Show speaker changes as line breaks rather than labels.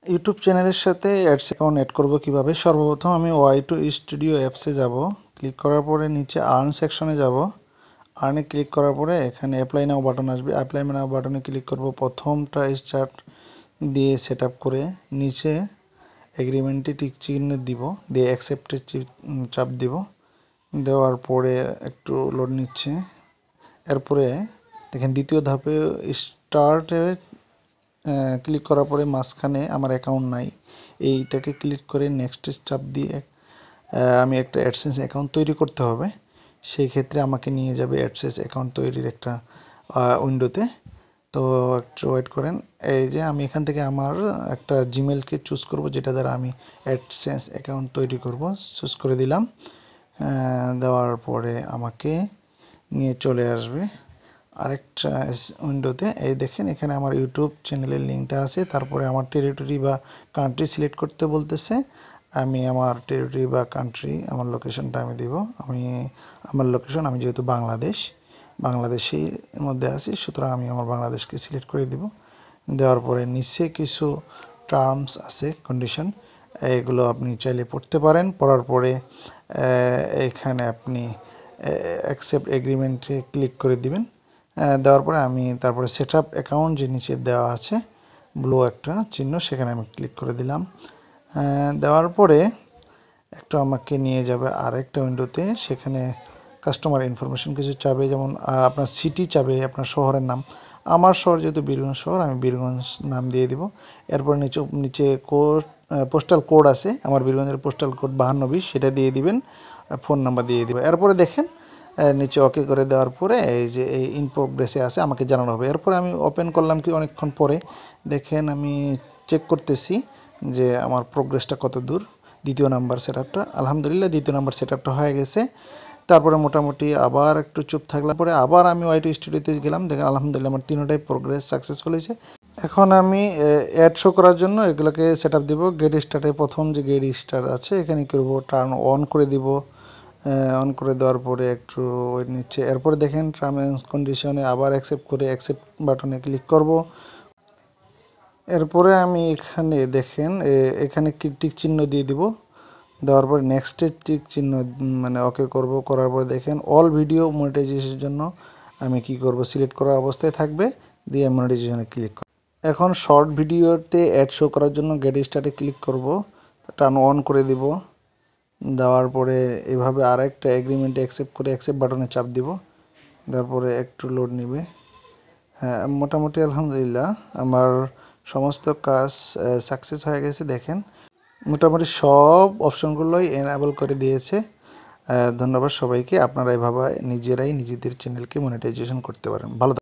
YouTube চ্যানেলের সাথে ads account add করব কিভাবে। সর্বপ্রথম আমি Y2 স্টুডিও অ্যাপসে যাব। ক্লিক করার পরে নিচে আর্ন সেকশনে যাব। আর্নে ক্লিক করার পরে এখানে অ্যাপ্লাই নাও বাটন আসবে। অ্যাপ্লাই নাও বাটনে ক্লিক করব। প্রথমটা স্টার্ট দিয়ে সেট আপ করে নিচে এগ্রিমেন্টে টিক চিহ্ন দিব, দিয়ে অ্যাকসেপ্টে চাপ দিব। দেওয়ার পরে একটু লোড নিচ্ছে। এরপরে দেখেন দ্বিতীয় ধাপে স্টার্টে ক্লিক করার পরে মাঝখানে আমার অ্যাকাউন্ট নাই, এইটাকে ক্লিক করে নেক্সট চাপ দিয়ে আমি একটা অ্যাডসেন্স অ্যাকাউন্ট তৈরি করতে হবে। সেই ক্ষেত্রে আমাকে নিয়ে যাবে অ্যাডসেন্স অ্যাকাউন্ট তৈরির একটা উইন্ডোতে। তো একটু ওয়েট করেন। এই যে আমি এখান থেকে আমার একটা জিমেলকে চুজ করব, যেটা দ্বারা আমি অ্যাডসেন্স অ্যাকাউন্ট তৈরি করব। চুজ করে দিলাম। দেওয়ার পরে আমাকে নিয়ে চলে আসবে আরেকটা উইন্ডোতে। এই দেখেন এখানে আমার ইউটিউব চ্যানেলের লিঙ্কটা আছে। তারপরে আমার টেরিটরি বা কান্ট্রি সিলেক্ট করতে বলতেছে। আমি আমার টেরিটরি বা কান্ট্রি, আমার লোকেশনটা আমি দিব। আমার লোকেশন, আমি যেহেতু বাংলাদেশের মধ্যে আছি, সুতরাং আমি আমার বাংলাদেশকে সিলেক্ট করে দিব। দেওয়ার পরে নিচে কিছু টার্মস আছে, কন্ডিশন, এগুলো আপনি চাইলে পড়তে পারেন। পড়ার পরে এখানে আপনি অ্যাকসেপ্ট এগ্রিমেন্টে ক্লিক করে দিবেন। দেওয়ার পরে আমি তারপরে সেট আপ অ্যাকাউন্ট যে নিচে দেওয়া আছে ব্লু একটা চিহ্ন, সেখানে আমি ক্লিক করে দিলাম। দেওয়ার পরে একটু আমাকে নিয়ে যাবে আরেকটা উইন্ডোতে। সেখানে কাস্টমার ইনফরমেশন কিছু চাবে, যেমন আপনার সিটি চাবে, আপনার শহরের নাম। আমার শহর যেহেতু বীরগঞ্জ শহর, আমি বীরগঞ্জ নাম দিয়ে দিব। এরপর নিচে পোস্টাল কোড আছে, আমার বীরগঞ্জের পোস্টাল কোড 5220, সেটা দিয়ে দিবেন। ফোন নাম্বার দিয়ে দিবেন। এরপরে দেখেন নিচে ওকে করে দেওয়ার পরে এই যে এই ইন প্রোগ্রেসে আছে, আমাকে জানানো হবে। এরপরে আমি ওপেন করলাম কি অনেকক্ষণ পরে দেখেন আমি চেক করতেছি যে আমার প্রোগ্রেসটা কত দূর। দ্বিতীয় নাম্বার সেট আপটা, আলহামদুলিল্লাহ দ্বিতীয় নাম্বার সেট আপটা হয়ে গেছে। তারপরে মোটামুটি আবার একটু চুপ থাকলাম, পরে আবার আমি Y2 স্টুডিওতে গেলাম। দেখেন আলহামদুলিল্লাহ আমার তিনটাই প্রোগ্রেস সাকসেসফুল হয়েছে। এখন আমি অ্যাড শো করার জন্য এগুলোকে সেট আপ দিব। গেট স্টার্টে প্রথম যে গেট স্টার্ট আছে এখানে করবো টার্ন অন করে দিব। অন করে দেওয়ার পরে একটু ওয়েট নিচ্ছে। এরপরে দেখেন টার্ম অ্যান্ড কন্ডিশনে আবার অ্যাকসেপ্ট করে অ্যাকসেপ্ট বাটনে ক্লিক করব। এরপরে আমি এখানে দেখেন এখানে টিক চিহ্ন দিয়ে দিব। দেওয়ার পরে নেক্সটে টিক চিহ্ন মানে ওকে করব। করার পরে দেখেন অল ভিডিও মনিটাইজেশনের জন্য আমি কি করব, সিলেক্ট করা অবস্থায় থাকবে, দিয়ে মনিটাইজেশনে ক্লিক করব। এখন শর্ট ভিডিওতে অ্যাড শো করার জন্য গেট স্টার্টে ক্লিক করব, টার্ন অন করে দিব। দেওয়ার পরে এভাবে আরেকটা এগ্রিমেন্টে অ্যাকসেপ্ট করে অ্যাকসেপ্ট বাটনে চাপ দিব। তারপরে একটু লোড নেবে। হ্যাঁ, মোটামুটি আলহামদুলিল্লাহ আমার সমস্ত কাজ সাকসেস হয়ে গেছে। দেখেন মোটামুটি সব অপশনগুলোই এনাবেল করে দিয়েছে। ধন্যবাদ সবাইকে। আপনারা এভাবে নিজেরাই নিজেদের চ্যানেলকে মনিটাইজেশন করতে পারেন। ভালো